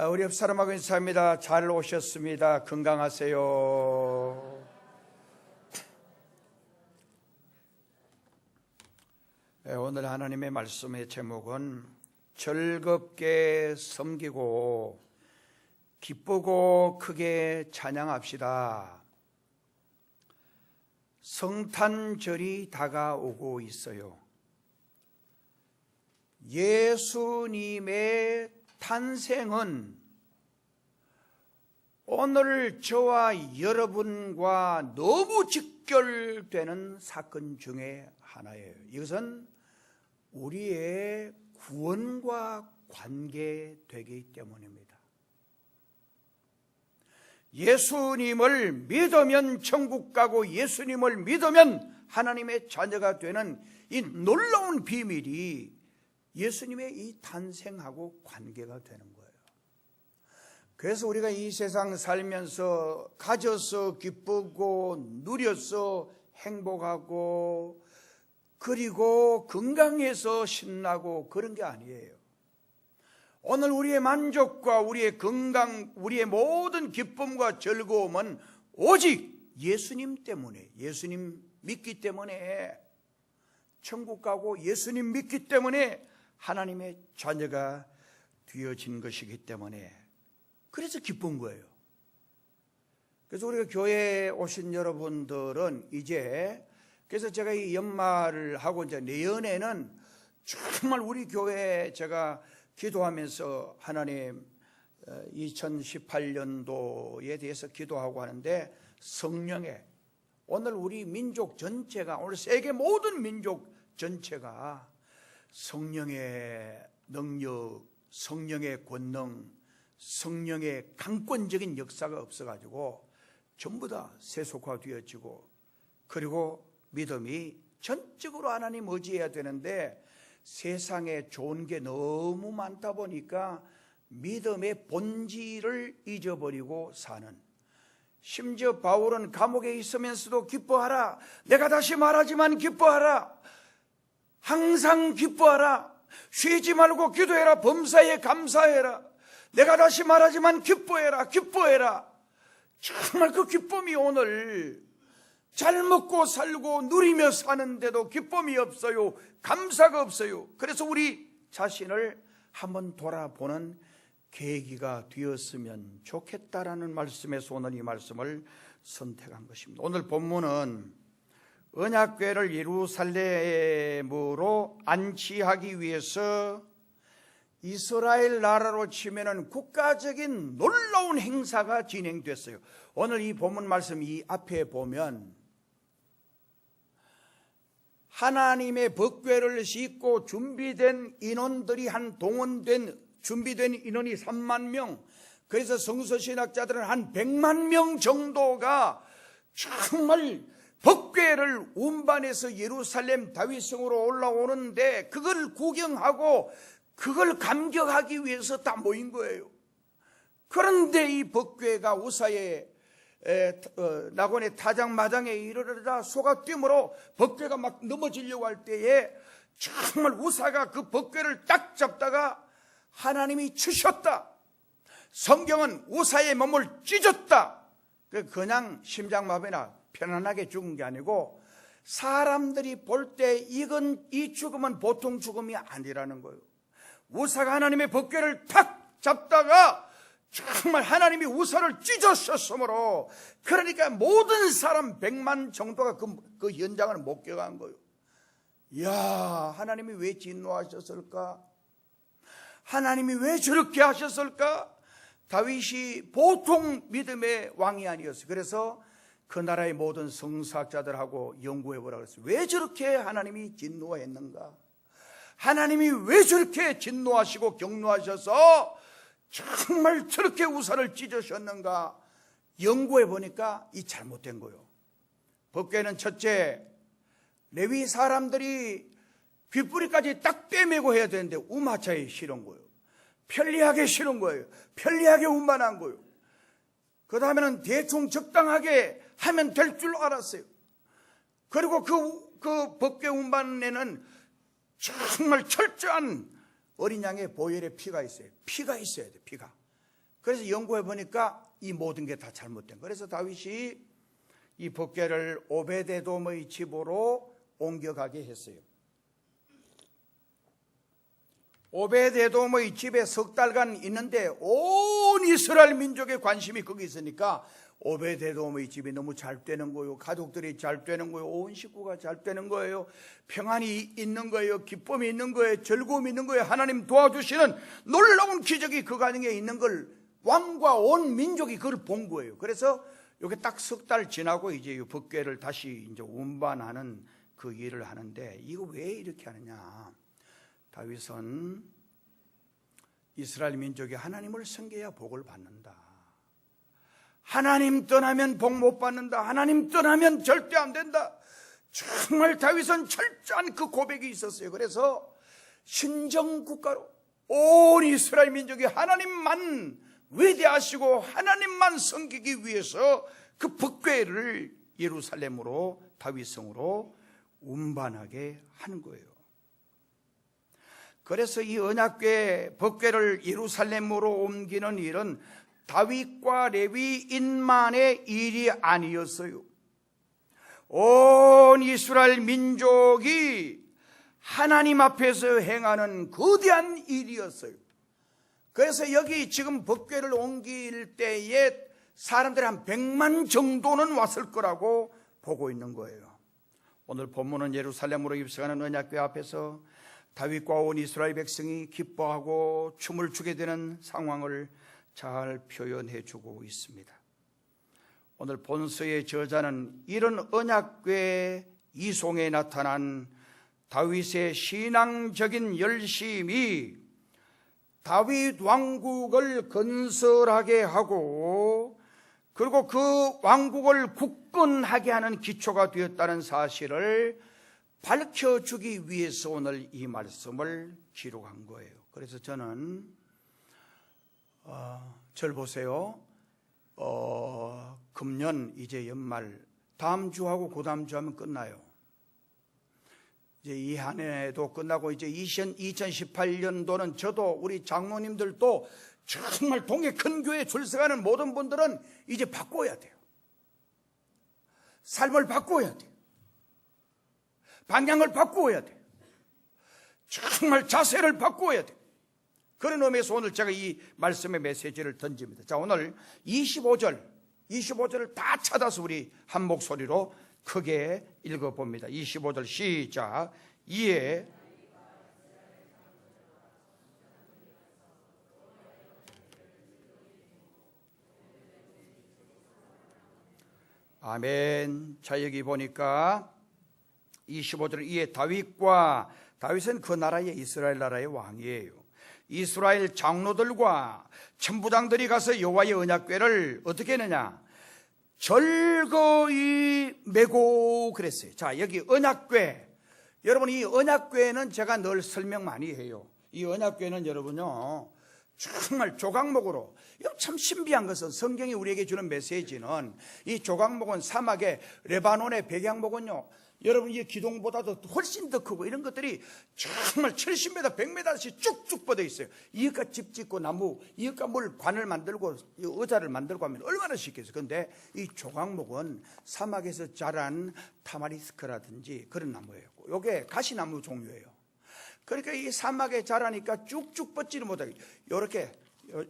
우리 옆 사람하고 인사합니다. 잘 오셨습니다. 건강하세요. 오늘 하나님의 말씀의 제목은 즐겁게 섬기고 기쁘고 크게 찬양합시다. 성탄절이 다가오고 있어요. 예수님의 탄생은 오늘 저와 여러분과 너무 직결되는 사건 중에 하나예요. 이것은 우리의 구원과 관계되기 때문입니다. 예수님을 믿으면 천국 가고 예수님을 믿으면 하나님의 자녀가 되는 이 놀라운 비밀이 예수님의 이 탄생하고 관계가 되는 거예요. 그래서 우리가 이 세상 살면서 가져서 기쁘고 누려서 행복하고 그리고 건강해서 신나고 그런 게 아니에요. 오늘 우리의 만족과 우리의 건강, 우리의 모든 기쁨과 즐거움은 오직 예수님 때문에, 예수님 믿기 때문에 천국 가고 예수님 믿기 때문에 하나님의 자녀가 되어진 것이기 때문에 그래서 기쁜 거예요. 그래서 우리가 교회에 오신 여러분들은 이제 그래서 제가 이 연말을 하고 이제 내년에는 정말 우리 교회에 제가 기도하면서 하나님 2018년도에 대해서 기도하고 하는데 성령의 오늘 우리 민족 전체가 오늘 세계 모든 민족 전체가 성령의 능력, 성령의 권능, 성령의 강권적인 역사가 없어가지고 전부 다 세속화되어지고 그리고 믿음이 전적으로 하나님 의지해야 되는데 세상에 좋은 게 너무 많다 보니까 믿음의 본질을 잊어버리고 사는, 심지어 바울은 감옥에 있으면서도 기뻐하라, 내가 다시 말하지만 기뻐하라, 항상 기뻐하라, 쉬지 말고 기도해라, 범사에 감사해라, 내가 다시 말하지만 기뻐해라, 기뻐해라. 정말 그 기쁨이 오늘 잘 먹고 살고 누리며 사는데도 기쁨이 없어요. 감사가 없어요. 그래서 우리 자신을 한번 돌아보는 계기가 되었으면 좋겠다라는 말씀에서 오늘 이 말씀을 선택한 것입니다. 오늘 본문은 언약궤를 예루살렘으로 안치하기 위해서 이스라엘 나라로 치면은 국가적인 놀라운 행사가 진행됐어요. 오늘 이 본문 말씀 이 앞에 보면 하나님의 법궤를 싣고 준비된 인원들이 한 동원된 준비된 인원이 3만 명, 그래서 성서신학자들은 한 100만 명 정도가 정말 법궤를 운반해서 예루살렘 다윗성으로 올라오는데 그걸 구경하고 그걸 감격하기 위해서 다 모인 거예요. 그런데 이 법궤가 우사의 낙원의 타작마당에 이르르다 소가 뛰므로 법궤가 막 넘어지려고 할 때에 정말 우사가 그 법궤를 딱 잡다가 하나님이 치셨다. 성경은 우사의 몸을 찢었다. 그냥 심장마비나 편안하게 죽은 게 아니고 사람들이 볼 때 이 죽음은 보통 죽음이 아니라는 거예요. 우사가 하나님의 법궤를 탁 잡다가 정말 하나님이 우사를 찢으셨으므로 그러니까 모든 사람 100만 정도가 그 현장을 목격한 거예요. 이야, 하나님이 왜 진노하셨을까? 하나님이 왜 저렇게 하셨을까? 다윗이 보통 믿음의 왕이 아니었어요. 그래서 그 나라의 모든 성사학자들하고 연구해보라고 했어요. 왜 저렇게 하나님이 진노했는가? 하나님이 왜 저렇게 진노하시고 경노하셔서 정말 저렇게 우사를 찢으셨는가? 연구해 보니까 이 잘못된 거예요. 법궤는 첫째, 레위 사람들이 귓불이까지 딱 꿰매고 해야 되는데 우마차에 실은 거예요. 편리하게 실은 거예요. 편리하게 운반한 거예요. 그 다음에는 대충 적당하게 하면 될 줄 알았어요. 그리고 그 법궤 운반에는 정말 철저한 어린 양의 보혈의 피가 있어요. 피가 있어야 돼, 피가. 그래서 연구해 보니까 이 모든 게 다 잘못된 거예요. 그래서 다윗이 이 법궤를 오베데돔의 집으로 옮겨가게 했어요. 오베데돔의 집에 석 달간 있는데 온 이스라엘 민족의 관심이 거기 있으니까 오베데돔의 집이 너무 잘 되는 거예요. 가족들이 잘 되는 거예요. 온 식구가 잘 되는 거예요. 평안이 있는 거예요. 기쁨이 있는 거예요. 즐거움이 있는 거예요. 하나님 도와주시는 놀라운 기적이 그 가정에 있는 걸 왕과 온 민족이 그걸 본 거예요. 그래서 여기 딱 석 달 지나고 이제 법궤를 다시 이제 운반하는 그 일을 하는데, 이거 왜 이렇게 하느냐? 다윗은 이스라엘 민족이 하나님을 섬겨야 복을 받는다. 하나님 떠나면 복 못 받는다. 하나님 떠나면 절대 안 된다. 정말 다윗은 철저한 그 고백이 있었어요. 그래서 신정국가로 온 이스라엘 민족이 하나님만 위대하시고 하나님만 섬기기 위해서 그 법궤를 예루살렘으로, 다윗성으로 운반하게 하는 거예요. 그래서 이 언약궤, 법궤를 예루살렘으로 옮기는 일은 다윗과 레위인만의 일이 아니었어요. 온 이스라엘 민족이 하나님 앞에서 행하는 거대한 일이었어요. 그래서 여기 지금 법궤를 옮길 때에 사람들이 한 100만 정도는 왔을 거라고 보고 있는 거예요. 오늘 본문은 예루살렘으로 입성하는 언약궤 앞에서 다윗과 온 이스라엘 백성이 기뻐하고 춤을 추게 되는 상황을 잘 표현해 주고 있습니다. 오늘 본서의 저자는 이런 언약궤 이송에 나타난 다윗의 신앙적인 열심이 다윗 왕국을 건설하게 하고 그리고 그 왕국을 굳건하게 하는 기초가 되었다는 사실을 밝혀주기 위해서 오늘 이 말씀을 기록한 거예요. 그래서 저는 절 보세요. 금년 이제 연말, 다음 주하고 그 다음 주 하면 끝나요. 이제 이 한 해도 끝나고 이제 2018년도는 저도 우리 장로님들도 정말 동해 큰 교회 출석하는 모든 분들은 이제 바꿔야 돼요. 삶을 바꿔야 돼요. 방향을 바꿔야 돼요. 정말 자세를 바꿔야 돼요. 그런 의미에서 오늘 제가 이 말씀의 메시지를 던집니다. 자, 오늘 25절을 다 찾아서 우리 한 목소리로 크게 읽어봅니다. 25절 시작. 이에 아멘. 자, 여기 보니까 25절 이에 다윗은 그 나라의 이스라엘 나라의 왕이에요. 이스라엘 장로들과 천부장들이 가서 여호와의 언약궤를 어떻게 했느냐? 절거히 메고 그랬어요. 자, 여기 언약궤. 여러분, 이 언약궤는 제가 늘 설명 많이 해요. 이 언약궤는 여러분요, 정말 조각목으로, 이거 참 신비한 것은 성경이 우리에게 주는 메시지는 이 조각목은 사막의 레바논의 백양목은요, 여러분 이 기둥보다도 훨씬 더 크고 이런 것들이 정말 70m, 100m씩 쭉쭉 뻗어 있어요. 이것과 집 짓고 나무, 이것과 뭘 관을 만들고 의자를 만들고 하면 얼마나 쉽겠어요. 그런데 이 조각목은 사막에서 자란 타마리스크라든지 그런 나무예요. 이게 가시나무 종류예요. 그러니까 이 사막에 자라니까 쭉쭉 뻗지를 못하게 이렇게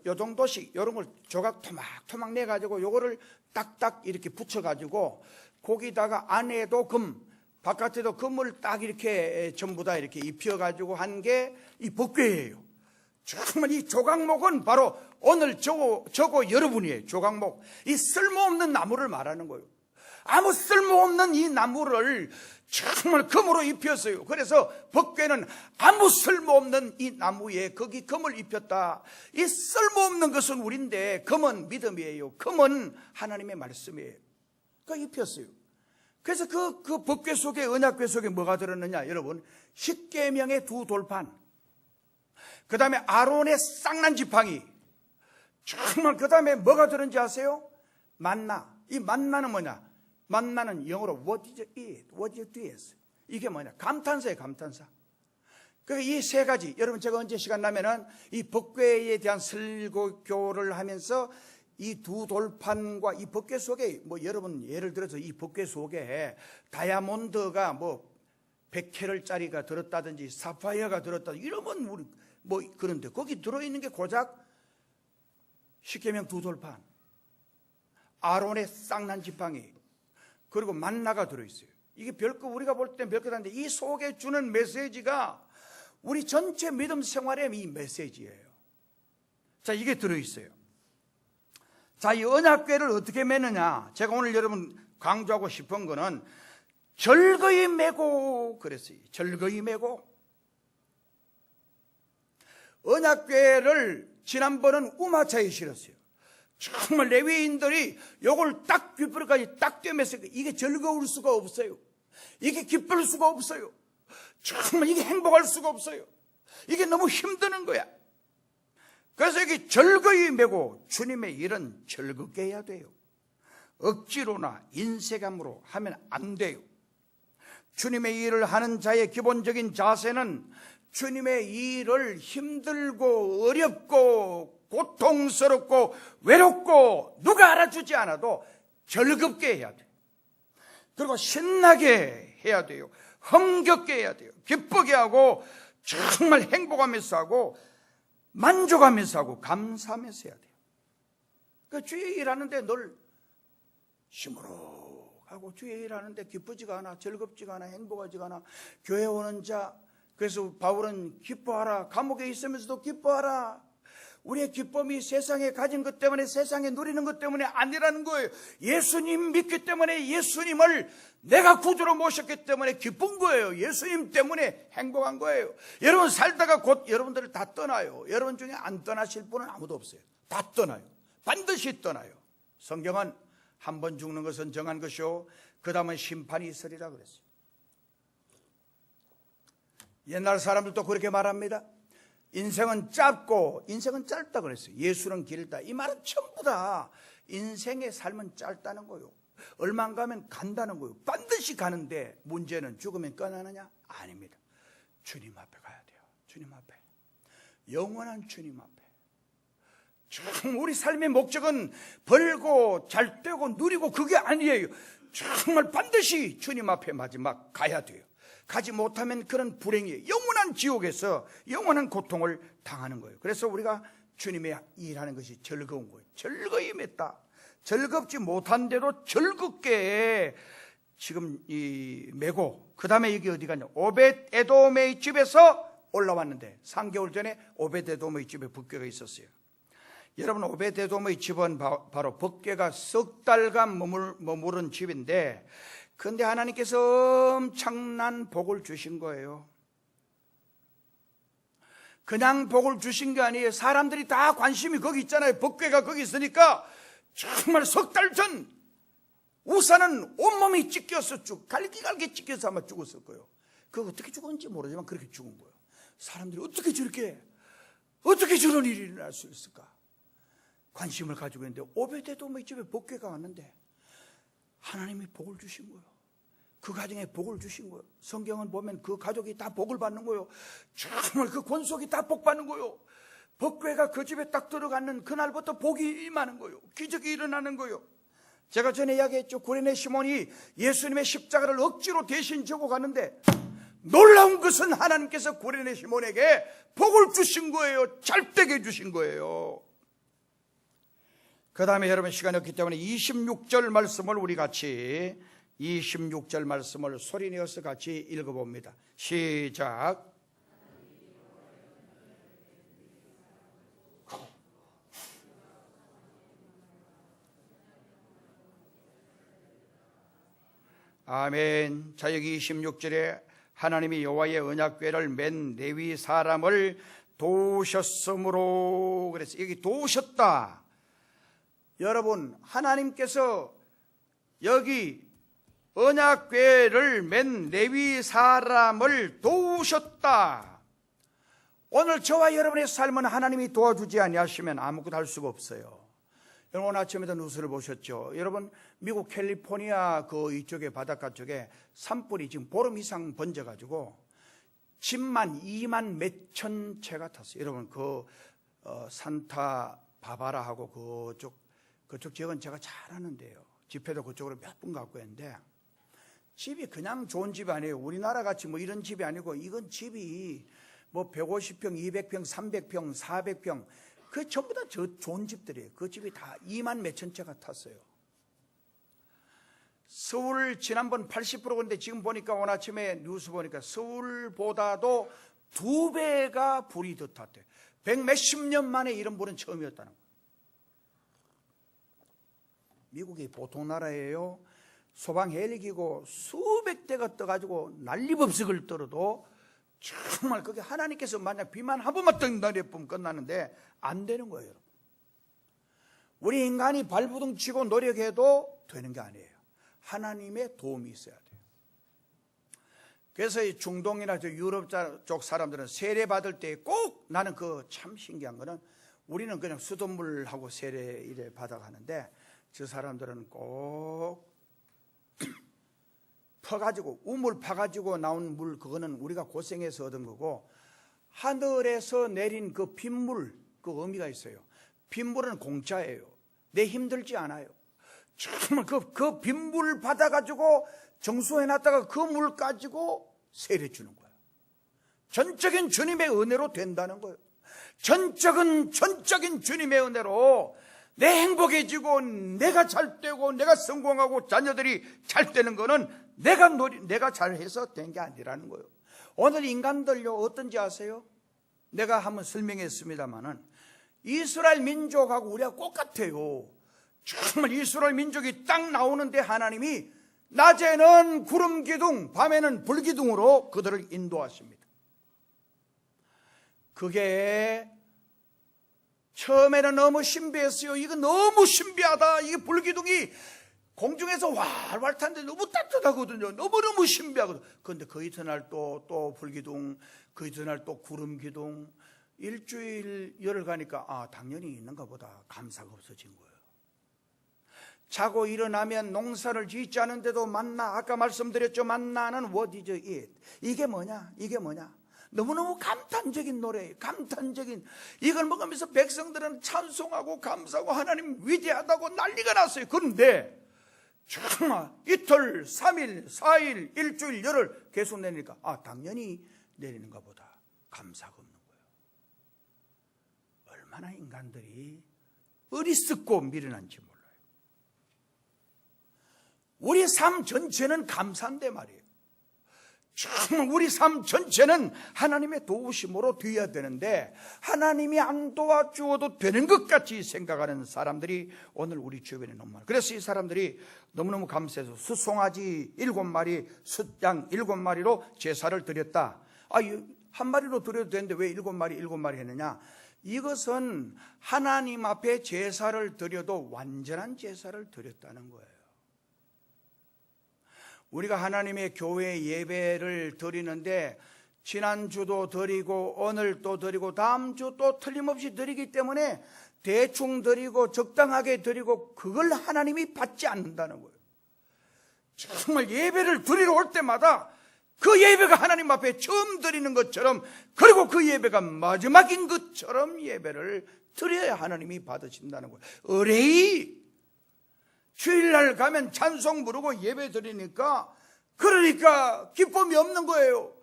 요 정도씩 이런 걸 조각 토막토막 내가지고 요거를 딱딱 이렇게 붙여가지고 거기다가 안에도 금, 바깥에도 금을 딱 이렇게 전부 다 이렇게 입혀가지고 한 게 이 법궤예요. 정말 이 조각목은 바로 오늘 저거 여러분이에요. 조각목. 이 쓸모없는 나무를 말하는 거예요. 아무 쓸모없는 이 나무를 정말 금으로 입혔어요. 그래서 법궤는 아무 쓸모없는 이 나무에 거기 금을 입혔다. 이 쓸모없는 것은 우리인데 금은 믿음이에요. 금은 하나님의 말씀이에요. 그 입혔어요. 그래서 그 법궤 속에, 언약궤 속에 뭐가 들었느냐? 여러분, 십계명의 두 돌판, 그 다음에 아론의 쌍난 지팡이, 정말 그 다음에 뭐가 들었는지 아세요? 만나. 이 만나는 뭐냐? 만나는 영어로 what did you eat? What did you do? 이게 뭐냐? 감탄사예요, 감탄사. 이 세 가지, 여러분 제가 언제 시간 나면은 이 법궤에 대한 설교를 하면서 이 두 돌판과 이 법궤 속에 여러분 예를 들어서 이 법궤 속에 다이아몬드가 100캐럴짜리가 들었다든지 사파이어가 들었다든지 이러면 우리 그런데 거기 들어있는 게 고작 십계명 두 돌판, 아론의 쌍난 지팡이, 그리고 만나가 들어있어요. 이게 별거, 우리가 볼 땐 별거 한데 이 속에 주는 메시지가 우리 전체 믿음 생활의 이 메시지예요. 자, 이게 들어있어요. 자, 이 언약궤를 어떻게 매느냐? 제가 오늘 여러분 강조하고 싶은 거는 절거이 매고 그랬어요. 절거이 매고. 언약궤를 지난번은 우마차에 실었어요. 정말 레위인들이 요걸 딱 귓불까지 딱 꿰맸어요. 이게 즐거울 수가 없어요. 이게 기쁠 수가 없어요. 정말 이게 행복할 수가 없어요. 이게 너무 힘드는 거야. 그래서 이게 즐거이 매고 주님의 일은 즐겁게 해야 돼요. 억지로나 인색함으로 하면 안 돼요. 주님의 일을 하는 자의 기본적인 자세는 주님의 일을 힘들고 어렵고 고통스럽고 외롭고 누가 알아주지 않아도 즐겁게 해야 돼요. 그리고 신나게 해야 돼요. 흥겹게 해야 돼요. 기쁘게 하고 정말 행복하면서 하고 만족하면서 하고 감사하면서 해야 돼요. 그러니까 주의 일하는데 늘 시무룩하고 주의 일하는데 기쁘지가 않아, 즐겁지가 않아, 행복하지가 않아. 교회 오는 자, 그래서 바울은 기뻐하라, 감옥에 있으면서도 기뻐하라. 우리의 기쁨이 세상에 가진 것 때문에, 세상에 누리는 것 때문에 아니라는 거예요. 예수님 믿기 때문에, 예수님을 내가 구주로 모셨기 때문에 기쁜 거예요. 예수님 때문에 행복한 거예요. 여러분 살다가 곧 여러분들을 다 떠나요. 여러분 중에 안 떠나실 분은 아무도 없어요. 다 떠나요. 반드시 떠나요. 성경은 한 번 죽는 것은 정한 것이요 그 다음은 심판이 있으리라 그랬어요. 옛날 사람들도 그렇게 말합니다. 인생은 짧고 인생은 짧다 그랬어요. 예수는 길다. 이 말은 전부 다 인생의 삶은 짧다는 거예요. 얼마 안 가면 간다는 거예요. 반드시 가는데 문제는 죽으면 끝나느냐? 아닙니다. 주님 앞에 가야 돼요. 주님 앞에. 영원한 주님 앞에. 정말 우리 삶의 목적은 벌고 잘 되고 누리고 그게 아니에요. 정말 반드시 주님 앞에 마지막 가야 돼요. 가지 못하면 그런 불행이에요. 영원한 지옥에서 영원한 고통을 당하는 거예요. 그래서 우리가 주님의 일하는 것이 즐거운 거예요. 즐거이 맺다. 즐겁지 못한데도 즐겁게 지금 이 메고, 그 다음에 이게 어디 갔냐? 오벳 에돔의 집에서 올라왔는데 3개월 전에 오벳 에돔의 집에 법궤가 있었어요. 여러분, 오벳 에돔의 집은 바로 법궤가 석 달간 머무른 집인데, 그런데 하나님께서 엄청난 복을 주신 거예요. 그냥 복을 주신 게 아니에요. 사람들이 다 관심이 거기 있잖아요. 법궤가 거기 있으니까 정말 석 달 전 우사는 온몸이 찢겨서 갈기갈기 찢겨서 아마 죽었을 거예요. 그거 어떻게 죽었는지 모르지만 그렇게 죽은 거예요. 사람들이 어떻게 저런 일이 일어날 수 있을까? 관심을 가지고 있는데 오벳 에돔의 집에 법궤가 왔는데 하나님이 복을 주신 거예요. 그 가정에 복을 주신 거예요. 성경은 보면 그 가족이 다 복을 받는 거예요. 정말 그 권속이 다 복 받는 거예요. 법궤가 그 집에 딱 들어가는 그날부터 복이 임하는 거예요. 기적이 일어나는 거예요. 제가 전에 이야기했죠. 구레네 시몬이 예수님의 십자가를 억지로 대신 지고 갔는데 놀라운 것은 하나님께서 구레네 시몬에게 복을 주신 거예요. 잘되게 주신 거예요. 그 다음에 여러분 시간이 없기 때문에 26절 말씀을 우리 같이 26절 말씀을 소리내어서 같이 읽어봅니다. 시작. 아멘. 자, 여기 26절에 하나님이 여호와의 언약궤를 맨 레위 사람을 도우셨으므로 그래서 여기 도우셨다. 여러분, 하나님께서 여기 언약궤를 맨 레위 사람을 도우셨다. 오늘 저와 여러분의 삶은 하나님이 도와주지 아니하시면 아무것도 할 수가 없어요. 여러분, 오늘 아침에도 뉴스를 보셨죠? 여러분, 미국 캘리포니아 그 이쪽에 바닷가 쪽에 산불이 지금 보름 이상 번져가지고 집만 2만 몇천 채가 탔어요. 여러분 산타 바바라하고 그쪽 지역은 제가 잘 아는데요. 집회도 그쪽으로 몇 번 갔고 했는데 집이 그냥 좋은 집이 아니에요. 우리나라 같이 뭐 이런 집이 아니고 이건 집이 뭐 150평, 200평, 300평, 400평 그 전부 다 좋은 집들이에요. 그 집이 다 2만 몇천 채가 탔어요. 서울 지난번 80%인데 지금 보니까 오늘 아침에 뉴스 보니까 서울보다도 2배가 불이 더 탔대요. 100몇십 년 만에 이런 불은 처음이었다는 거예요. 미국이 보통 나라예요. 소방 헬기고 수백 대가 떠가지고 난리법석을 떨어도 정말 그게 하나님께서 만약 비만 한 번만 떠 내려보면 끝나는데 안 되는 거예요. 우리 인간이 발부둥 치고 노력해도 되는 게 아니에요. 하나님의 도움이 있어야 돼요. 그래서 이 중동이나 유럽 쪽 사람들은 세례 받을 때 꼭 나는 참 신기한 거는 우리는 그냥 수돗물하고 세례 이래 받아가는데 저 사람들은 꼭 퍼가지고 우물 파가지고 나온 물 그거는 우리가 고생해서 얻은 거고 하늘에서 내린 그 빗물 그 의미가 있어요. 빗물은 공짜예요. 내 힘들지 않아요. 정말 그 빗물 받아가지고 정수해놨다가 그 물 가지고 세례 주는 거예요. 전적인 주님의 은혜로 된다는 거예요. 전적인 주님의 은혜로 내 행복해지고 내가 잘 되고 내가 성공하고 자녀들이 잘 되는 거는 내가 잘해서 된 게 아니라는 거예요. 오늘 인간들요 어떤지 아세요? 내가 한번 설명했습니다마는 이스라엘 민족하고 우리가 똑같아요. 정말 이스라엘 민족이 딱 나오는데 하나님이 낮에는 구름 기둥, 밤에는 불 기둥으로 그들을 인도하십니다. 그게 처음에는 너무 신비했어요. 이거 너무 신비하다. 이게 불기둥이 공중에서 활활 타는데 너무 따뜻하거든요. 너무너무 신비하거든요. 그런데 그 이튿날 또 불기둥, 그 이튿날 또 구름기둥, 일주일 열흘 가니까 당연히 있는가 보다. 감사가 없어진 거예요. 자고 일어나면 농사를 짓지 않은데도 만나, 아까 말씀드렸죠. 만나는 what is it? 이게 뭐냐? 너무너무 감탄적인 노래예요. 감탄적인. 이걸 먹으면서 백성들은 찬송하고 감사하고 하나님 위대하다고 난리가 났어요. 그런데 정말 이틀, 3일, 4일, 일주일, 열흘 계속 내리니까 당연히 내리는가 보다. 감사가 없는 거예요. 얼마나 인간들이 어리석고 미련한지 몰라요. 우리 삶 전체는 감사인데 말이에요. 정말 우리 삶 전체는 하나님의 도우심으로 되어야 되는데 하나님이 안 도와주어도 되는 것 같이 생각하는 사람들이 오늘 우리 주변에 너무 많아요. 그래서 이 사람들이 너무너무 감사해서 숫송아지 7마리, 숫양 7마리로 제사를 드렸다. 한 마리로 드려도 되는데 왜 7마리 했느냐? 이것은 하나님 앞에 제사를 드려도 완전한 제사를 드렸다는 거예요. 우리가 하나님의 교회 예배를 드리는데 지난주도 드리고 오늘 또 드리고 다음 주 또 틀림없이 드리기 때문에 대충 드리고 적당하게 드리고 그걸 하나님이 받지 않는다는 거예요. 정말 예배를 드리러 올 때마다 그 예배가 하나님 앞에 처음 드리는 것처럼 그리고 그 예배가 마지막인 것처럼 예배를 드려야 하나님이 받으신다는 거예요. 의뢰이 주일날 가면 찬송 부르고 예배 드리니까 그러니까 기쁨이 없는 거예요.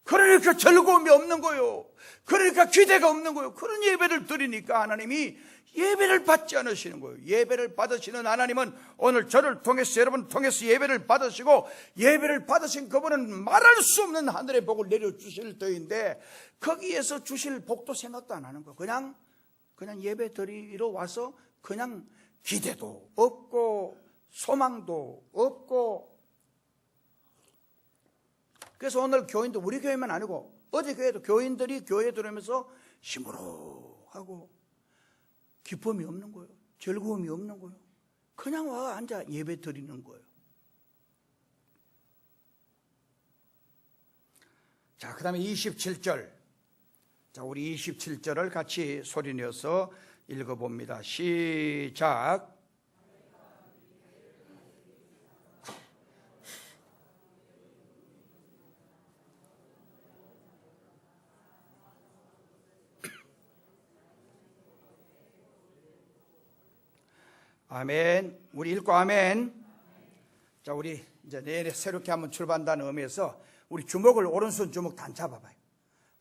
그러니까 즐거움이 없는 거예요. 그러니까 기대가 없는 거예요. 그런 예배를 드리니까 하나님이 예배를 받지 않으시는 거예요. 예배를 받으시는 하나님은 오늘 저를 통해서 여러분 통해서 예배를 받으시고 예배를 받으신 그분은 말할 수 없는 하늘의 복을 내려주실 터인데 거기에서 주실 복도 생각도 안 하는 거예요. 그냥 예배 드리러 와서 그냥 기대도 없고 소망도 없고. 그래서 오늘 교인도 우리 교회만 아니고 어디 교회도 교인들이 교회에 들어오면서 시무룩하고 기쁨이 없는 거예요. 즐거움이 없는 거예요. 그냥 와 앉아 예배 드리는 거예요. 자, 그 다음에 27절. 자, 우리 27절을 같이 소리내어서 읽어봅니다. 시작. 아멘. 우리 읽고 아멘. 자, 우리 이제 내일 새롭게 한번 출발한다는 의미에서 우리 주먹을 오른손 주먹 단 잡아봐요.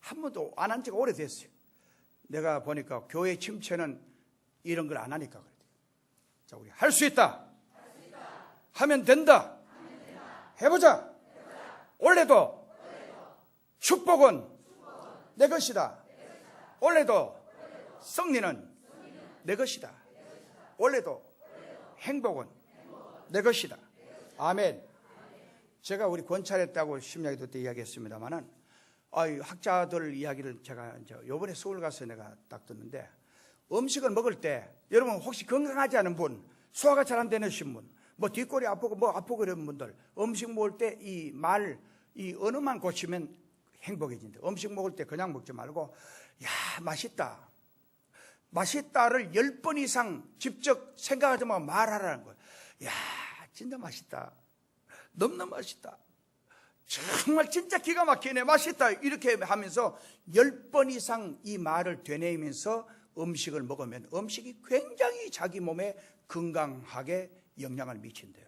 한 번도 안 한 지가 오래됐어요. 내가 보니까 교회 침체는 이런 걸 안 하니까 그래요. 자, 우리 할 수 있다. 하면 된다. 해보자. 올해도 축복은 내 것이다. 올해도 승리는 내 것이다. 올해도 행복은 내 것이다. 아멘. 제가 우리 권찰했다고 심야기도 때 이야기했습니다만은 학자들 이야기를 제가 이제 요번에 서울 가서 내가 딱 듣는데, 음식을 먹을 때 여러분 혹시 건강하지 않은 분, 소화가 잘 안 되는 분, 뭐 뒷골이 아프고 뭐 아프고 이런 분들, 음식 먹을 때 이 언어만 고치면 행복해진다. 음식 먹을 때 그냥 먹지 말고, 야, 맛있다. 맛있다를 10번 이상 직접 생각하지 말고 말하라는 거예요. 야, 진짜 맛있다. 너무너무 맛있다. 정말 진짜 기가 막히네. 맛있다. 이렇게 하면서 10번 이상 이 말을 되뇌이면서 음식을 먹으면 음식이 굉장히 자기 몸에 건강하게 영향을 미친대요.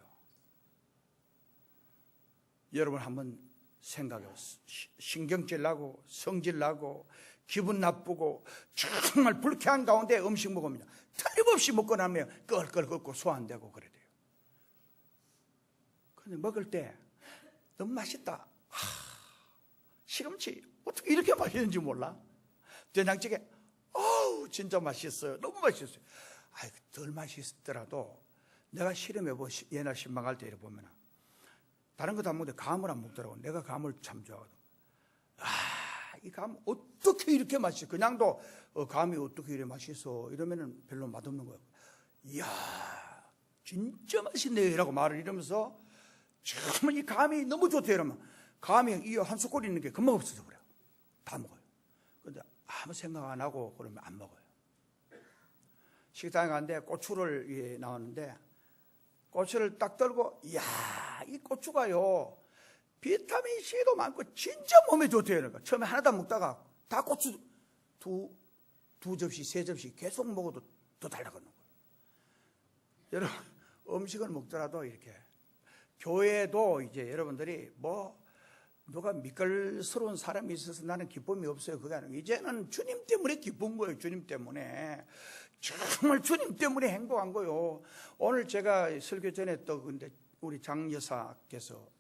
여러분 한번 생각해보세요. 신경질 나고 성질 나고 기분 나쁘고 정말 불쾌한 가운데 음식 먹으면 틀림없이 먹고 나면 껄껄 걷고 소화 안 되고 그래야 돼요. 근데 먹을 때 너무 맛있다. 시금치 어떻게 이렇게 맛있는지 몰라. 된장찌개 진짜 맛있어요. 너무 맛있어요. 덜 맛있더라도 내가 실험해보고 옛날 신방할 때 이래 보면 다른 것도 안 먹는데 감을 안 먹더라고. 내가 감을 참 좋아하거든. 이 감 어떻게 이렇게 맛있어. 그냥도 감이 어떻게 이렇게 맛있어 이러면은 별로 맛없는 거예요. 이야 진짜 맛있네 라고 말을 이러면서 정말 이 감이 너무 좋대 이러면 감이 이 한 숟갈 있는 게 금방 없어져 그래요. 다 먹어요. 근데 아무 생각 안 하고 그러면 안 먹어요. 식당에 갔는데 고추를 나왔는데 고추를 딱 들고 이야 이 고추가요 비타민 C도 많고 진짜 몸에 좋대요. 그러니까 처음에 하나도 안 먹다가 다 고추 두 접시 세 접시 계속 먹어도 더 달라붙는 거예요. 여러분 음식을 먹더라도 이렇게 교회도 이제 여러분들이 뭐 누가 미끌스러운 사람이 있어서 나는 기쁨이 없어요. 그게 아니고 이제는 주님 때문에 기쁜 거예요. 주님 때문에 정말 주님 때문에 행복한 거예요. 오늘 제가 설교 전에 또 근데 우리 장 여사께서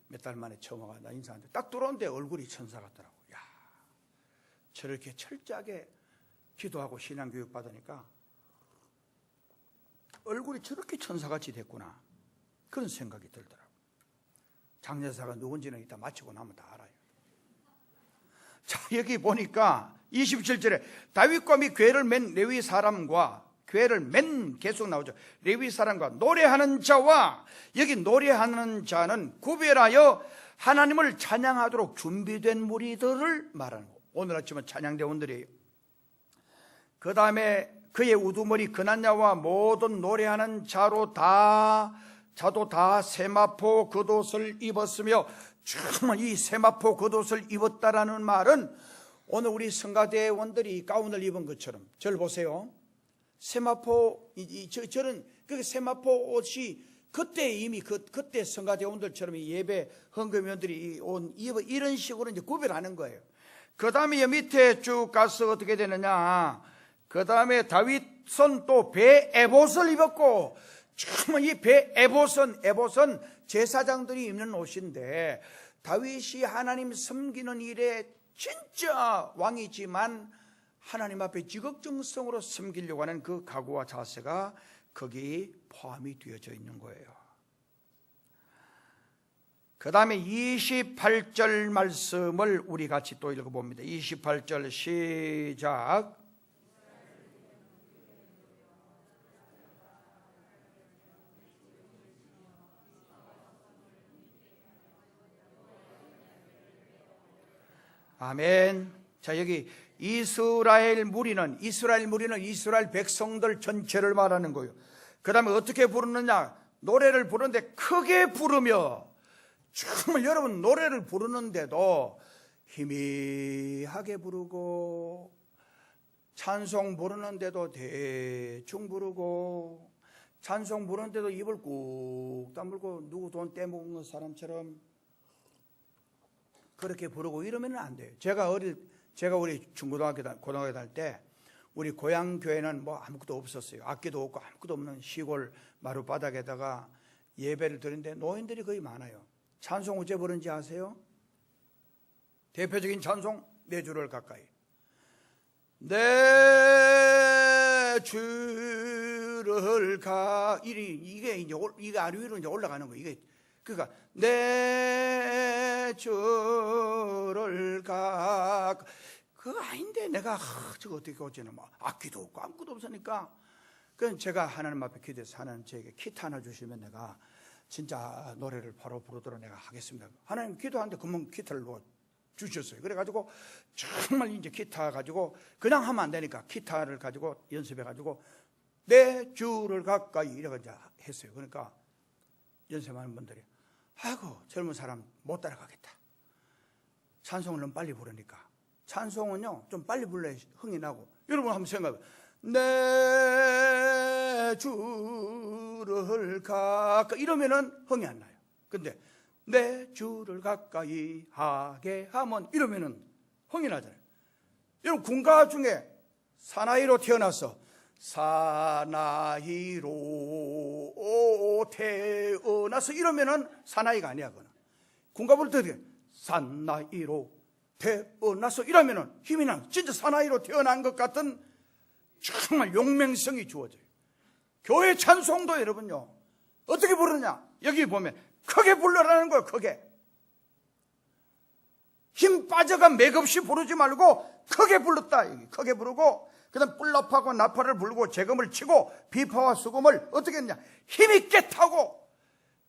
몇 달 만에 처음 와가 나 인사하는데 딱 들어오는데 얼굴이 천사 같더라고. 야 저렇게 철저하게 기도하고 신앙교육 받으니까 얼굴이 저렇게 천사같이 됐구나 그런 생각이 들더라고. 장 여사가 누군지는 이따 마치고 나면 다 알아요. 자 여기 보니까 27절에 다윗과 및 궤를 맨 레위 사람과 궤를 맨 계속 나오죠. 레위 사람과 노래하는 자와 여기 노래하는 자는 구별하여 하나님을 찬양하도록 준비된 무리들을 말하는 거예요. 오늘 아침은 찬양대원들이에요. 그 다음에 그의 우두머리 그난야와 모든 노래하는 자도 다 세마포 겉옷을 입었으며 정말 이 세마포 겉옷을 입었다라는 말은 오늘 우리 성가대원들이 가운을 입은 것처럼 저를 보세요. 세마포 저는 그 세마포 옷이 그때 이미 그때 성가대원들처럼 예배 헌금위원들이 온 이런 식으로 이제 구별하는 거예요. 그 다음에 밑에 쭉 가서 어떻게 되느냐. 그 다음에 다윗은 또 배 에봇을 입었고 정말 이 배 에봇은 제사장들이 입는 옷인데 다윗이 하나님 섬기는 일에 진짜 왕이지만 하나님 앞에 지극정성으로 섬기려고 하는 그 각오와 자세가 거기 포함이 되어져 있는 거예요. 그 다음에 28절 말씀을 우리 같이 또 읽어봅니다. 28절 시작. 아멘. 자 여기 이스라엘 무리는 이스라엘 백성들 전체를 말하는 거예요. 그 다음에 어떻게 부르느냐. 노래를 부르는데 크게 부르며 정말 여러분 노래를 부르는데도 희미하게 부르고 찬송 부르는데도 대충 부르고, 찬송 부르는데도 입을 꾹 다물고 누구 돈 떼먹은 사람처럼 그렇게 부르고 이러면 안 돼요. 제가 우리 중고등학교 고등학교 다닐 때 우리 고향 교회는 뭐 아무것도 없었어요. 악기도 없고 아무것도 없는 시골 마룻바닥에다가 예배를 드리는데 노인들이 거의 많아요. 찬송 어째 부르는지 아세요? 대표적인 찬송 내 주를 가까이. 내 주를 이게 아래 위로 이제 올라가는 거예요. 이게 그러니까 내 주를 그거 아닌데 내가 저거 어떻게 어쩌나 뭐 악기도 없고 아무것도 없으니까 그건 제가 하나님 앞에 기도해서 하나님 저에게 기타 하나 주시면 내가 진짜 노래를 바로 부르도록 내가 하겠습니다. 하나님 기도하는데 금방 기타를 주셨어요. 그래가지고 정말 이제 기타 가지고 그냥 하면 안 되니까 기타를 가지고 연습해가지고 내 주를 가까이 이래가 이제 했어요. 그러니까 연습하는 분들이 아이고 젊은 사람 못 따라가겠다. 찬송을 너무 빨리 부르니까. 찬송은요 좀 빨리 불러야 흥이 나고. 여러분 한번 생각해봐요. 내 주를 가까이 이러면은 흥이 안 나요. 근데 내 주를 가까이 하게 하면 이러면은 흥이 나잖아요. 여러분 군가 중에 사나이로 태어나서 사나이로 태어나서 이러면은 사나이가 아니야. 그거는 군가 부를 때 사나이로 태어나서 이러면은 힘이 나. 진짜 사나이로 태어난 것 같은 정말 용맹성이 주어져요. 교회 찬송도 여러분요 어떻게 부르냐 여기 보면 크게 불러라는 거예요. 크게 힘 빠져가 맥없이 부르지 말고 크게 불렀다. 여기 크게 부르고 그 다음 뿔납하고 나팔을 불고 재금을 치고 비파와 수금을 어떻게 했냐 힘있게 타고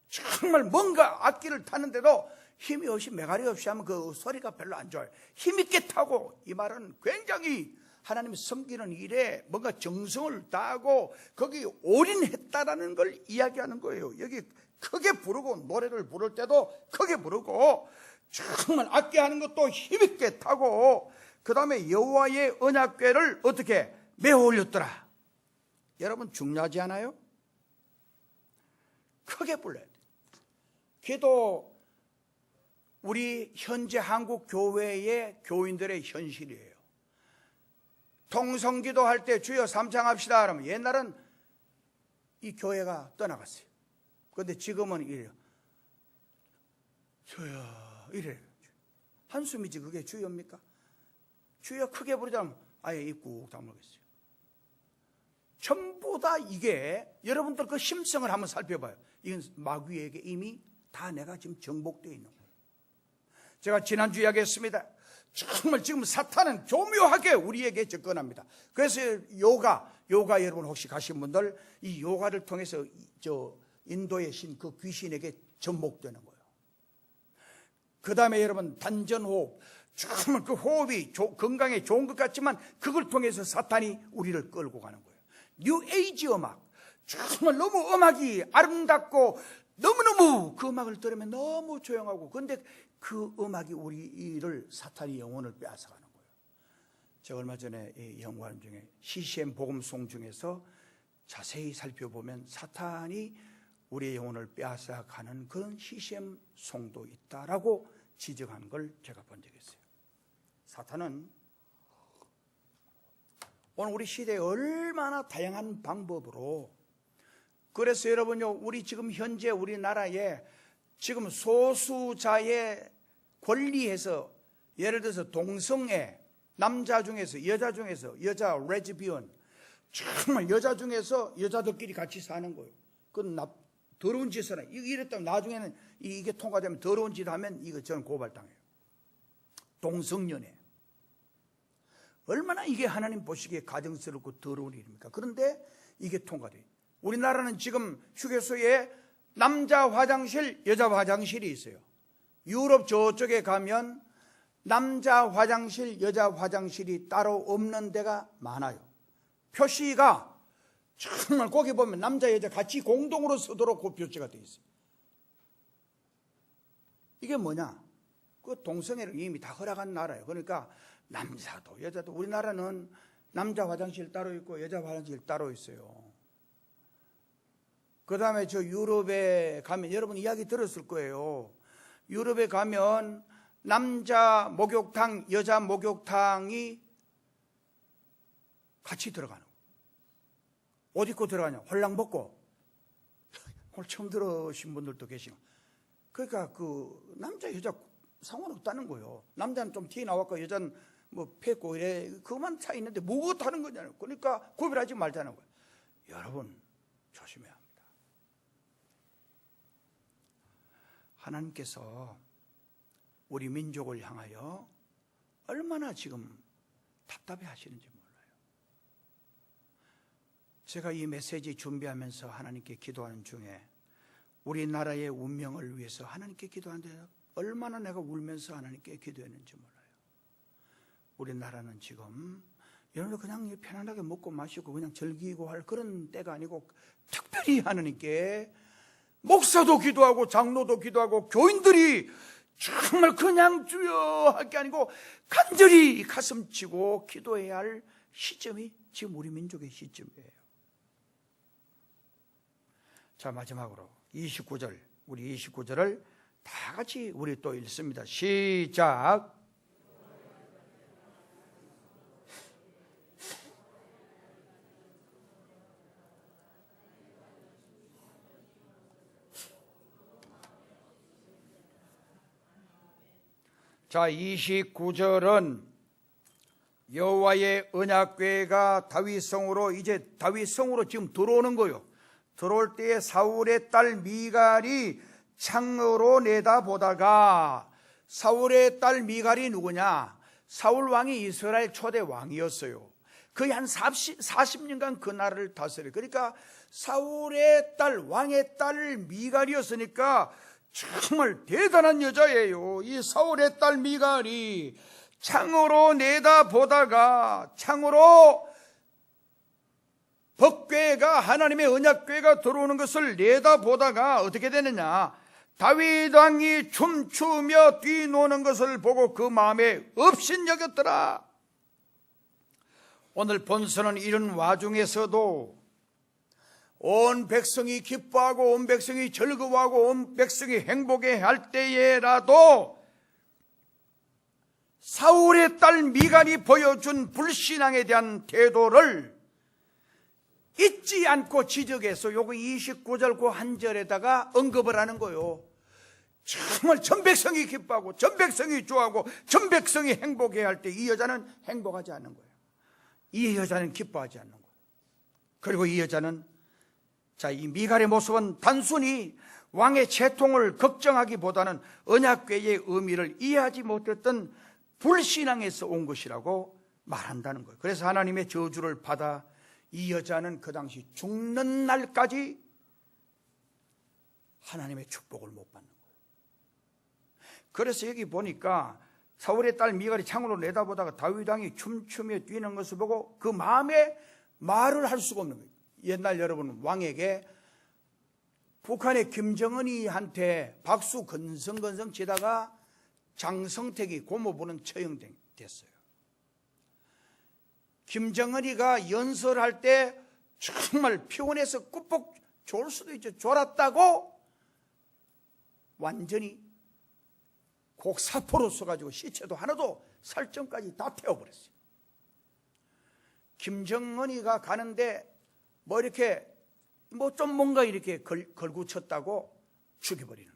정말 뭔가 악기를 타는데도 힘이 없이 메가리 없이 하면 그 소리가 별로 안 좋아요. 힘있게 타고 이 말은 굉장히 하나님 섬기는 일에 뭔가 정성을 다하고 거기 올인했다라는 걸 이야기하는 거예요. 여기 크게 부르고 노래를 부를 때도 크게 부르고 정말 악기 하는 것도 힘있게 타고 그 다음에 여호와의 언약궤를 어떻게 메어 올렸더라. 여러분 중요하지 않아요? 크게 불러야 돼요. 그도 우리 현재 한국 교회의 교인들의 현실이에요. 통성기도 할 때 주여 삼창합시다 하면 옛날은 이 교회가 떠나갔어요. 그런데 지금은 이래요. 주여 이래요. 한숨이지 그게 주여입니까? 주여 크게 부르자면 아예 입 꾹 다물겠어요. 전부 다 이게 여러분들 그 심성을 한번 살펴봐요. 이건 마귀에게 이미 다 내가 지금 정복되어 있는 거예요. 제가 지난주 이야기했습니다. 정말 지금 사탄은 교묘하게 우리에게 접근합니다. 그래서 요가 여러분 혹시 가신 분들 이 요가를 통해서 저 인도의 신 그 귀신에게 접목되는 거예요. 그 다음에 여러분 단전호흡 정말 그 호흡이 건강에 좋은 것 같지만 그걸 통해서 사탄이 우리를 끌고 가는 거예요. 뉴에이지 음악 정말 너무 음악이 아름답고 너무너무 그 음악을 들으면 너무 조용하고 그런데 그 음악이 우리를 사탄이 영혼을 빼앗아가는 거예요. 제가 얼마 전에 이 연구하는 중에 CCM 복음송 중에서 자세히 살펴보면 사탄이 우리의 영혼을 빼앗아가는 그런 CCM 송도 있다라고 지적한 걸 제가 본 적이 있어요. 사탄은 오늘 우리 시대에 얼마나 다양한 방법으로 그래서 여러분요 우리 지금 현재 우리나라에 지금 소수자의 권리에서 예를 들어서 동성애 남자 중에서 여자 레즈비언 정말 여자 중에서 여자들끼리 같이 사는 거예요. 그건 더러운 짓을 해. 이랬다면 나중에는 이게 통과되면 더러운 짓 하면 이거 저는 고발당해요. 동성연애 얼마나 이게 하나님 보시기에 가정스럽고 더러운 일입니까? 그런데 이게 통과돼요. 우리나라는 지금 휴게소에 남자 화장실, 여자 화장실이 있어요. 유럽 저쪽에 가면 남자 화장실, 여자 화장실이 따로 없는 데가 많아요. 표시가 정말 거기 보면 남자, 여자 같이 공동으로 쓰도록 그 표시가 되어 있어요. 이게 뭐냐? 그 동성애를 이미 다 허락한 나라예요. 그러니까 남자도 여자도 우리나라는 남자 화장실 따로 있고 여자 화장실 따로 있어요. 그 다음에 저 유럽에 가면 여러분 이야기 들었을 거예요. 유럽에 가면 남자 목욕탕, 여자 목욕탕이 같이 들어가는 거예요. 옷 입고 들어가냐? 홀랑 벗고. 오늘 처음 들으신 분들도 계시고. 그러니까 그 남자 여자 상관없다는 거예요. 남자는 좀 티 나왔고 여자는 뭐 패고 이래 그만 차 있는데 뭐 하는 거냐고. 그러니까 구별하지 말자는 거예요. 여러분 조심해야 합니다. 하나님께서 우리 민족을 향하여 얼마나 지금 답답해 하시는지 몰라요. 제가 이 메시지 준비하면서 하나님께 기도하는 중에 우리나라의 운명을 위해서 하나님께 기도하는데 얼마나 내가 울면서 하나님께 기도했는지 몰라요. 우리나라는 지금 여러분들 그냥 편안하게 먹고 마시고 그냥 즐기고 할 그런 때가 아니고 특별히 하나님께 목사도 기도하고 장로도 기도하고 교인들이 정말 그냥 주여 할 게 아니고 간절히 가슴치고 기도해야 할 시점이 지금 우리 민족의 시점이에요. 자, 마지막으로 29절, 우리 29절을 다 같이 우리 또 읽습니다. 시작. 자, 29절은 여호와의 언약궤가 다윗성으로 이제 다윗성으로 지금 들어오는 거예요. 들어올 때에 사울의 딸 미갈이 창으로 내다보다가, 사울의 딸 미갈이 누구냐? 사울 왕이 이스라엘 초대 왕이었어요. 거의 한 40년간 그 나라를 다스려요. 그러니까 사울의 딸, 왕의 딸 미갈이었으니까 정말 대단한 여자예요. 이 사울의 딸 미갈이 창으로 내다보다가, 창으로 법궤가, 하나님의 언약궤가 들어오는 것을 내다보다가 어떻게 되느냐? 다윗 왕이 춤추며 뛰노는 것을 보고 그 마음에 업신여겼더라. 오늘 본서는 이런 와중에서도 온 백성이 기뻐하고 온 백성이 즐거워하고 온 백성이 행복해할 때에라도 사울의 딸 미갈이 보여준 불신앙에 대한 태도를 잊지 않고 지적해서 요거 29절 그 한 절에다가 언급을 하는 거예요. 정말 전 백성이 기뻐하고 전 백성이 좋아하고 전 백성이 행복해할 때 이 여자는 행복하지 않는 거예요. 이 여자는 기뻐하지 않는 거예요. 그리고 이 여자는, 자, 이 미갈의 모습은 단순히 왕의 채통을 걱정하기보다는 언약궤의 의미를 이해하지 못했던 불신앙에서 온 것이라고 말한다는 거예요. 그래서 하나님의 저주를 받아 이 여자는 그 당시 죽는 날까지 하나님의 축복을 못 받는 거예요. 그래서 여기 보니까 사울의 딸 미갈이 창으로 내다보다가 다윗 왕이 춤추며 뛰는 것을 보고 그 마음에 말을 할 수가 없는 거예요. 옛날 여러분 왕에게 북한의 김정은이한테 박수 건성건성 치다가 장성택이 고모부는 처형됐어요. 김정은이가 연설할 때 정말 피곤해서 꾹꾹 졸 수도 있죠. 졸았다고 완전히 곡사포로 써가지고 시체도 하나도 살점까지 다 태워버렸어요. 김정은이가 가는데 뭐 이렇게 뭐 좀 뭔가 이렇게 걸구쳤다고 죽여버리는.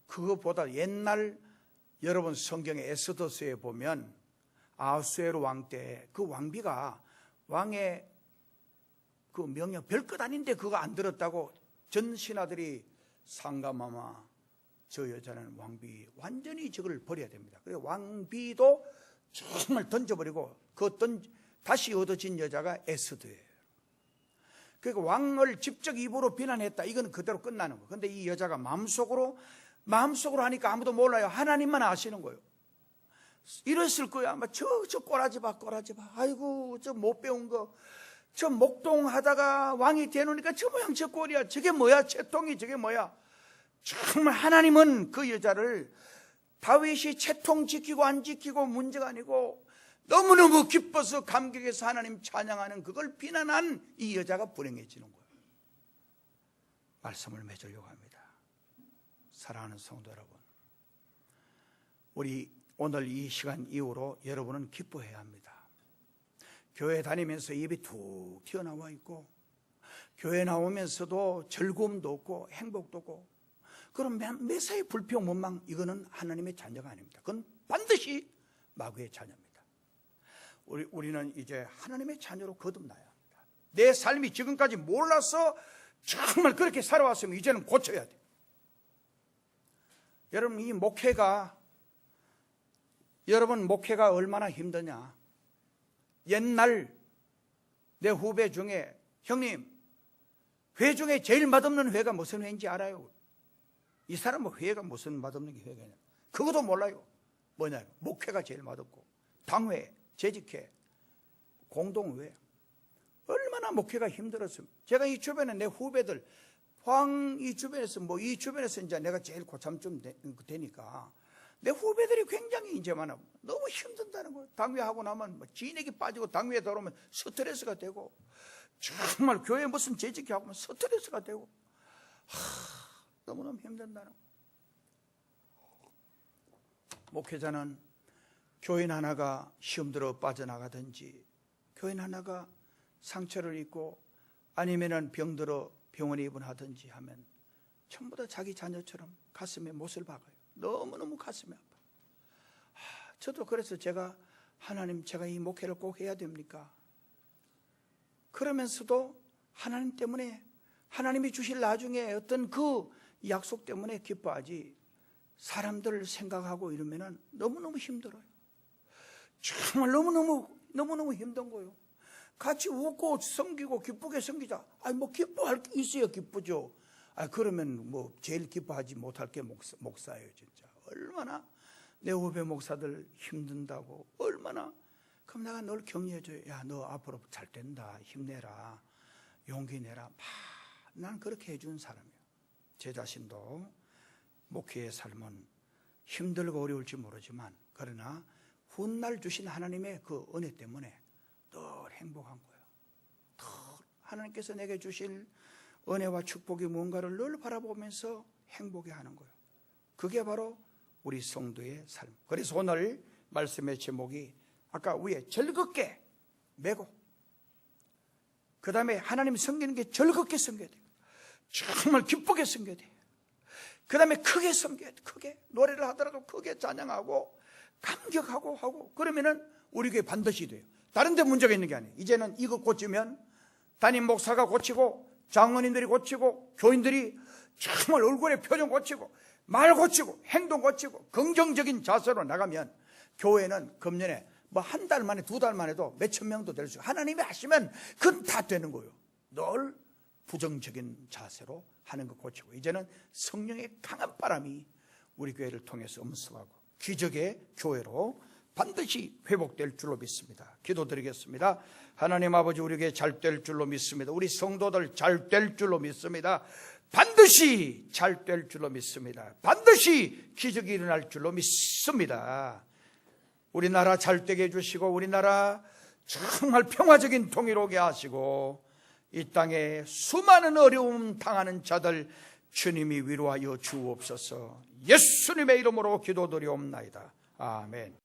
그것보다 옛날 여러분 성경의 에스더서에 보면 아하수에로 왕 때 그 왕비가 왕의 그 명령 별것 아닌데 그거 안 들었다고 전 신하들이 상감하마, 저 여자는 왕비 완전히 저걸 버려야 됩니다. 그래서 왕비도 정말 던져버리고 다시 얻어진 여자가 에스더예요. 그러니까 왕을 직접 입으로 비난했다. 이건 그대로 끝나는 거예요. 그런데 이 여자가 마음속으로 하니까 아무도 몰라요. 하나님만 아시는 거예요. 이랬을 거야. 아마 저 꼬라지 봐. 아이고, 저 못 배운 거. 저 목동하다가 왕이 되놓으니까 저 모양 저 꼴이야. 저게 뭐야? 채통이 저게 뭐야? 정말 하나님은 그 여자를 다윗이 채통 지키고 안 지키고 문제가 아니고 너무너무 기뻐서 감격해서 하나님 찬양하는 그걸 비난한 이 여자가 불행해지는 거예요. 말씀을 맺으려고 합니다. 사랑하는 성도 여러분, 우리 오늘 이 시간 이후로 여러분은 기뻐해야 합니다. 교회 다니면서 입이 툭 튀어나와 있고, 교회 나오면서도 즐거움도 없고 행복도 없고, 그럼 매사에 불평 원망, 이거는 하나님의 자녀가 아닙니다. 그건 반드시 마귀의 자녀입니다. 우리는 이제 하나님의 자녀로 거듭나야 합니다. 내 삶이 지금까지 몰라서 정말 그렇게 살아왔으면 이제는 고쳐야 돼요. 여러분, 이 목회가 얼마나 힘드냐. 옛날 내 후배 중에, 형님, 회 중에 제일 맛없는 회가 무슨 회인지 알아요? 이 사람은 회가 무슨 맛없는 게 회가 있냐? 그것도 몰라요. 뭐냐? 목회가 제일 맛없고, 당회, 재직회, 공동회, 얼마나 목회가 힘들었어요. 제가 이 주변에 내 후배들, 이 주변에서 이제 내가 제일 고참 좀 되니까 내 후배들이 굉장히 이제 너무 힘든다는 거예요. 당회하고 나면 진액이 빠지고 당회에 들어오면 스트레스가 되고, 정말 교회 무슨 재직회 하고 스트레스가 되고, 너무너무 힘든다는 거예요. 목회자는 교인 하나가 시험 들어 빠져나가든지, 교인 하나가 상처를 입고 아니면은 병들어 병원에 입원하든지 하면 전부 다 자기 자녀처럼 가슴에 못을 박아요. 너무너무 가슴이 아파. 저도 그래서 하나님, 제가 이 목회를 꼭 해야 됩니까? 그러면서도 하나님 때문에, 하나님이 주실 나중에 어떤 그 약속 때문에 기뻐하지, 사람들을 생각하고 이러면은 너무너무 힘들어요. 정말 너무너무 힘든 거예요. 같이 웃고 섬기고 기쁘게 섬기자. 기뻐할 게 있어야 기쁘죠. 그러면 제일 기뻐하지 못할 게 목사예요, 진짜. 얼마나 내 후배 목사들 힘든다고, 얼마나. 그럼 내가 널 격려해줘요. 야, 너 앞으로 잘 된다. 힘내라. 용기 내라. 난 그렇게 해준 사람이에요. 제 자신도 목회의 삶은 힘들고 어려울지 모르지만, 그러나 훗날 주신 하나님의 그 은혜 때문에 늘 행복한 거예요. 늘 하나님께서 내게 주실 은혜와 축복이 뭔가를 늘 바라보면서 행복해 하는 거예요. 그게 바로 우리 성도의 삶. 그래서 오늘 말씀의 제목이 아까 위에 즐겁게 매고, 그 다음에 하나님 섬기는 게 즐겁게 섬겨야 돼요. 정말 기쁘게 섬겨야 돼요. 그 다음에 크게 섬겨야 돼요. 크게 노래를 하더라도 크게 찬양하고 감격하고 하고, 그러면은 우리 교회 반드시 돼요. 다른 데 문제가 있는 게 아니에요. 이제는 이거 고치면 담임 목사가 고치고, 장로님들이 고치고, 교인들이 정말 얼굴의 표정 고치고, 말 고치고, 행동 고치고, 긍정적인 자세로 나가면 교회는 금년에 한 달 만에, 두 달 만에도 몇천 명도 될 수 있고, 하나님이 하시면 그건 다 되는 거예요. 늘 부정적인 자세로 하는 거 고치고, 이제는 성령의 강한 바람이 우리 교회를 통해서 음습하고 기적의 교회로 반드시 회복될 줄로 믿습니다. 기도드리겠습니다. 하나님 아버지, 우리 교회 잘 될 줄로 믿습니다. 우리 성도들 잘 될 줄로 믿습니다. 반드시 잘 될 줄로 믿습니다. 반드시 기적이 일어날 줄로 믿습니다. 우리나라 잘 되게 해주시고, 우리나라 정말 평화적인 통일오게 하시고, 이 땅에 수많은 어려움 당하는 자들 주님이 위로하여 주옵소서. 예수님의 이름으로 기도드리옵나이다. 아멘.